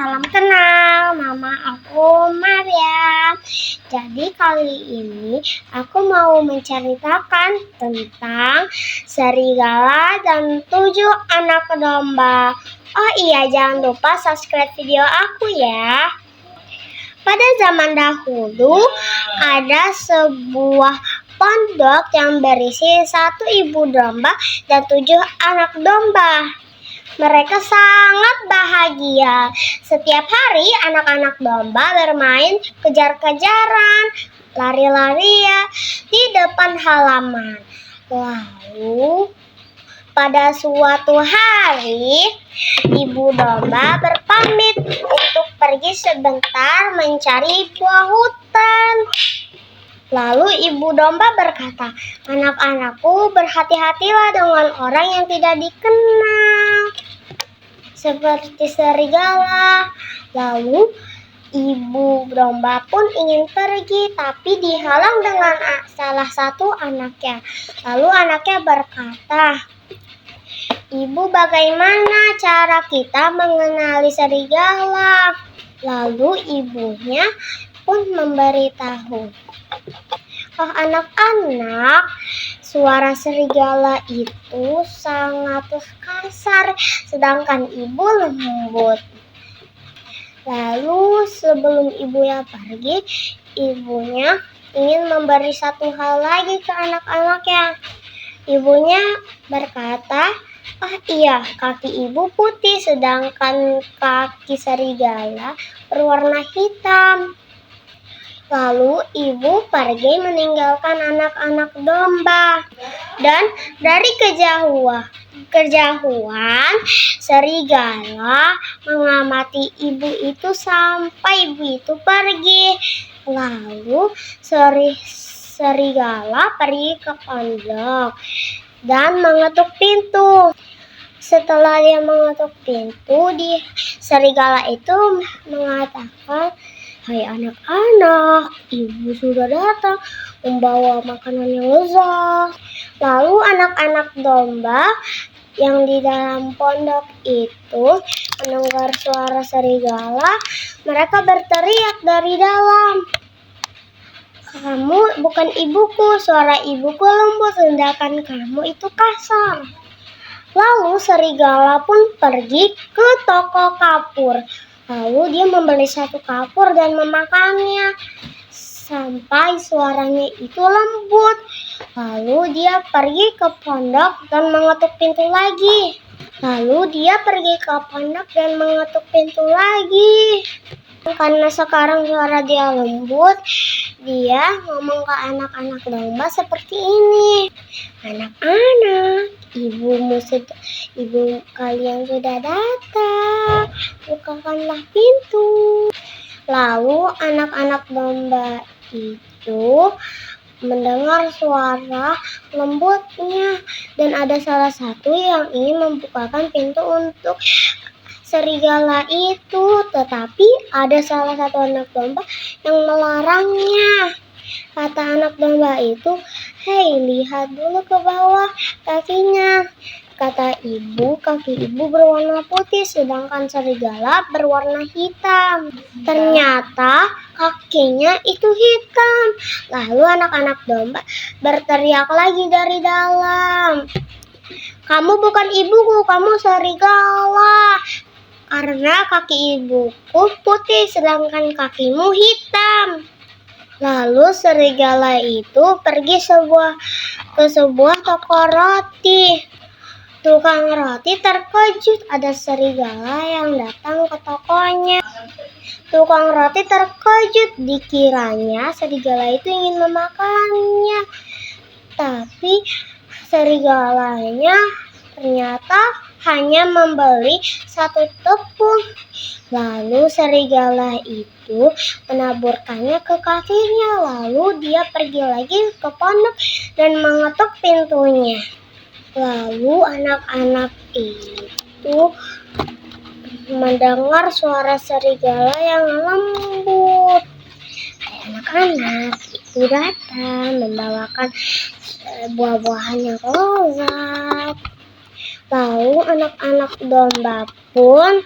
salam kenal, nama aku Maria. Jadi kali ini aku mau menceritakan tentang serigala dan 7 anak domba. Oh iya, jangan lupa subscribe video aku ya. Pada zaman dahulu ada sebuah pondok yang berisi 1 ibu domba dan 7 anak domba. Mereka sangat bahagia. Setiap hari anak-anak domba bermain kejar-kejaran, lari-larian di depan halaman. Lalu pada suatu hari, ibu domba berpamit untuk pergi sebentar mencari buah hutan. Lalu ibu domba berkata, "Anak-anakku, berhati-hatilah dengan orang yang tidak dikenal, seperti serigala." Lalu ibu domba pun ingin pergi, tapi dihalang dengan salah satu anaknya. Lalu anaknya berkata, "Ibu, bagaimana cara kita mengenali serigala?" Lalu ibunya pun memberitahu, "Oh anak-anak, suara serigala itu sangat kasar, sedangkan ibu lembut." Lalu sebelum ibunya pergi, ibunya ingin memberi satu hal lagi ke anak-anaknya. Ibunya berkata, "Oh iya, kaki ibu putih, sedangkan kaki serigala berwarna hitam." Lalu ibu pergi meninggalkan anak-anak domba. Dan dari kejauhan serigala mengamati ibu itu sampai ibu itu pergi. Lalu serigala pergi ke pondok dan mengetuk pintu. Setelah dia mengetuk pintu, serigala itu mengatakan, "Hai anak-anak, ibu sudah datang membawa makanan yang lezat." Lalu anak-anak domba yang di dalam pondok itu mendengar suara serigala. Mereka berteriak dari dalam, "Kamu bukan ibuku, suara ibuku lembut, sedangkan kamu itu kasar." Lalu serigala pun pergi ke toko kapur. Lalu dia membeli 1 kapur dan memakannya sampai suaranya itu lembut. Lalu dia pergi ke pondok dan mengetuk pintu lagi. Karena sekarang suara dia lembut, dia ngomong ke anak-anak domba seperti ini, "Anak-anak, ibu kalian sudah datang, bukakanlah pintu." Lalu anak-anak domba itu mendengar suara lembutnya dan ada salah satu yang ingin membukakan pintu untuk serigala itu, tetapi ada salah satu anak domba yang melarangnya. Kata anak domba itu, "Hei, lihat dulu ke bawah kakinya." Kata ibu, kaki ibu berwarna putih, sedangkan serigala berwarna hitam. Ternyata kakinya itu hitam. Lalu anak-anak domba berteriak lagi dari dalam, "Kamu bukan ibuku, kamu serigala. Karena kaki ibuku putih, sedangkan kakimu hitam." Lalu serigala itu pergi ke sebuah toko roti. Tukang roti terkejut ada serigala yang datang ke tokonya. Tukang roti terkejut, dikiranya serigala itu ingin memakannya. Tapi serigalanya ternyata hanya membeli 1 tepung. Lalu serigala itu menaburkannya ke kakinya. Lalu dia pergi lagi ke pondok dan mengetuk pintunya. Lalu anak-anak itu mendengar suara serigala yang lembut. "Hai anak-anak, ibu datang membawakan buah-buahan yang lezat." Lalu anak-anak domba pun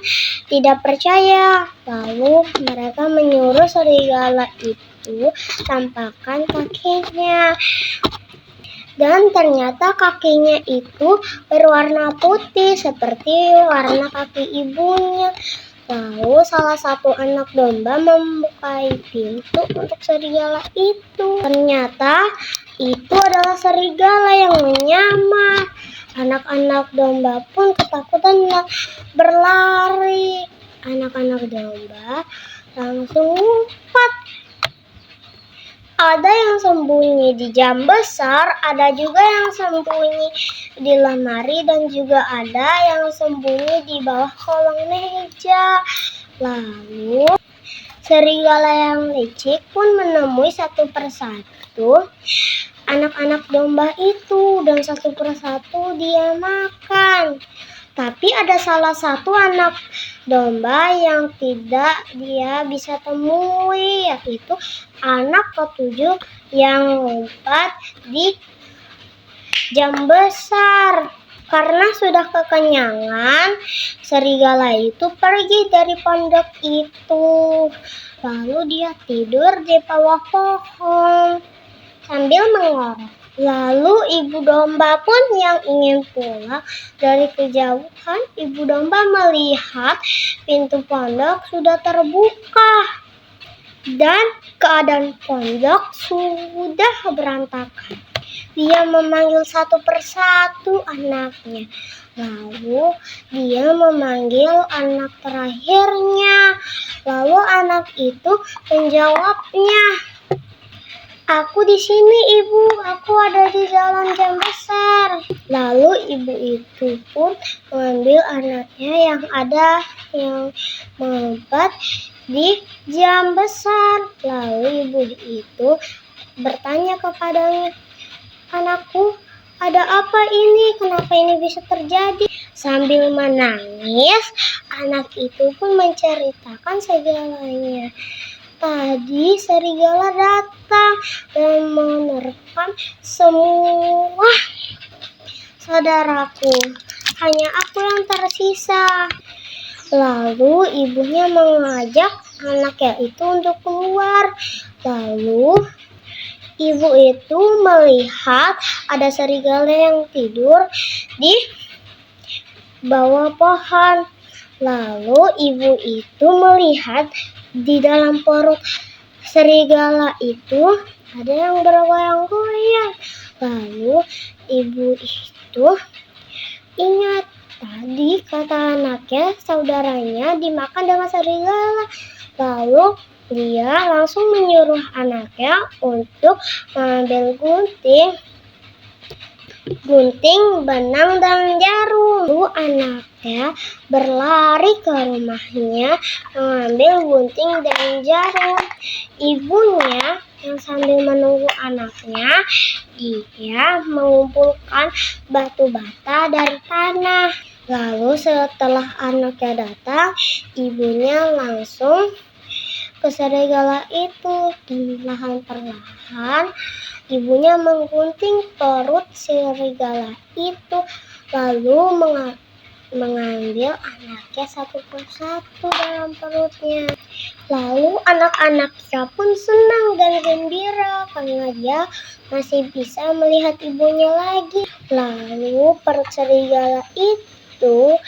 tidak percaya. Lalu mereka menyuruh serigala itu tampakkan kakinya. Dan ternyata kakinya itu berwarna putih seperti warna kaki ibunya. Lalu salah satu anak domba membukai pintu untuk serigala itu. Ternyata itu adalah serigala yang menyamar. Anak-anak domba pun ketakutan berlari. Anak-anak domba langsung lompat. Ada yang sembunyi di jam besar, ada juga yang sembunyi di lemari, dan juga ada yang sembunyi di bawah kolong meja. Lalu serigala yang licik pun menemui satu persatu anak-anak domba itu, dan satu persatu dia makan. Tapi ada salah satu anak domba yang tidak dia bisa temui, yaitu anak ketujuh yang lompat di jam besar. Karena sudah kekenyangan, serigala itu pergi dari pondok itu. Lalu dia tidur di bawah pohon sambil mengorok. Lalu ibu domba pun yang ingin pulang dari kejauhan, ibu domba melihat pintu pondok sudah terbuka dan keadaan pondok sudah berantakan. Dia memanggil satu persatu anaknya. Lalu dia memanggil anak terakhirnya. Lalu anak itu menjawabnya, "Aku di sini, Ibu. Aku ada di dalam jam besar." Lalu ibu itu pun mengambil anaknya yang melompat di jam besar. Lalu ibu itu bertanya kepadanya, "Anakku, ada apa ini? Kenapa ini bisa terjadi?" Sambil menangis, anak itu pun menceritakan segalanya. Tadi serigala datang dan menerkam semua saudaraku. Hanya aku yang tersisa. Lalu ibunya mengajak anaknya itu untuk keluar. Lalu ibu itu melihat ada serigala yang tidur di bawah pohon. Lalu ibu itu melihat di dalam perut serigala itu ada yang bergoyang-goyang. Lalu ibu itu ingat, tadi kata anaknya saudaranya dimakan dengan serigala. Lalu dia langsung menyuruh anaknya untuk mengambil gunting, benang, dan jarum. Lalu anaknya berlari ke rumahnya mengambil gunting dan jarum. Ibunya yang sambil menunggu anaknya, dia mengumpulkan batu bata dari tanah. Lalu setelah anaknya datang, ibunya langsung ke serigala itu, dan perlahan ibunya menggunting perut serigala itu, lalu mengambil anaknya satu persatu dalam perutnya. Lalu anak-anaknya pun senang dan gembira karena dia masih bisa melihat ibunya lagi. Lalu perut serigala itu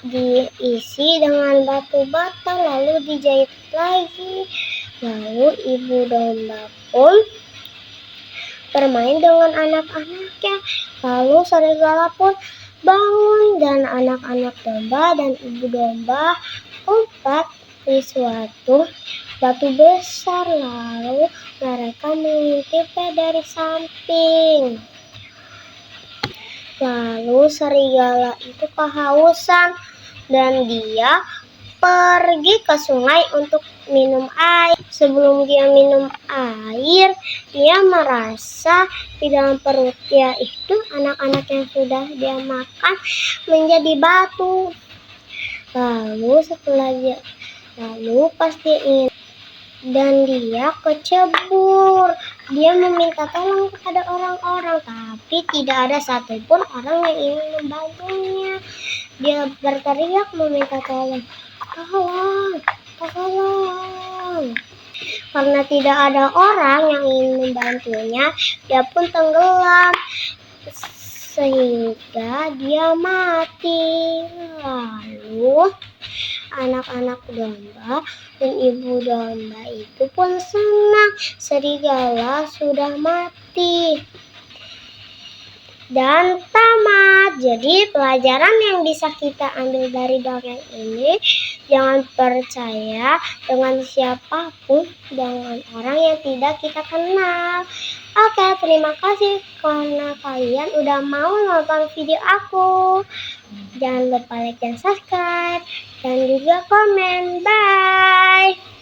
diisi dengan batu bata, lalu dijahit lagi. Lalu ibu domba pun bermain dengan anak-anaknya. Lalu serigala pun bangun, dan anak-anak domba dan ibu domba lompat di suatu batu besar. Lalu mereka mengintipnya dari samping. Lalu serigala itu kehausan dan dia pergi ke sungai untuk minum air. Sebelum dia minum air, dia merasa di dalam perutnya itu anak-anak yang sudah dia makan menjadi batu. Lalu pas dia ingin dan dia kecebur. Dia meminta tolong kepada orang-orang, tapi tidak ada satupun orang yang ingin membantunya. Dia berteriak meminta tolong. Tolong, tolong. Karena tidak ada orang yang ingin membantunya, dia pun tenggelam sehingga dia mati. Lalu anak-anak domba dan ibu domba itu pun senang serigala sudah mati. Dan tamat. Jadi pelajaran yang bisa kita ambil dari dongeng ini, jangan percaya dengan siapapun, dengan orang yang tidak kita kenal. Oke, terima kasih karena kalian udah mau nonton video aku. Jangan lupa like dan subscribe dan juga komen. Bye.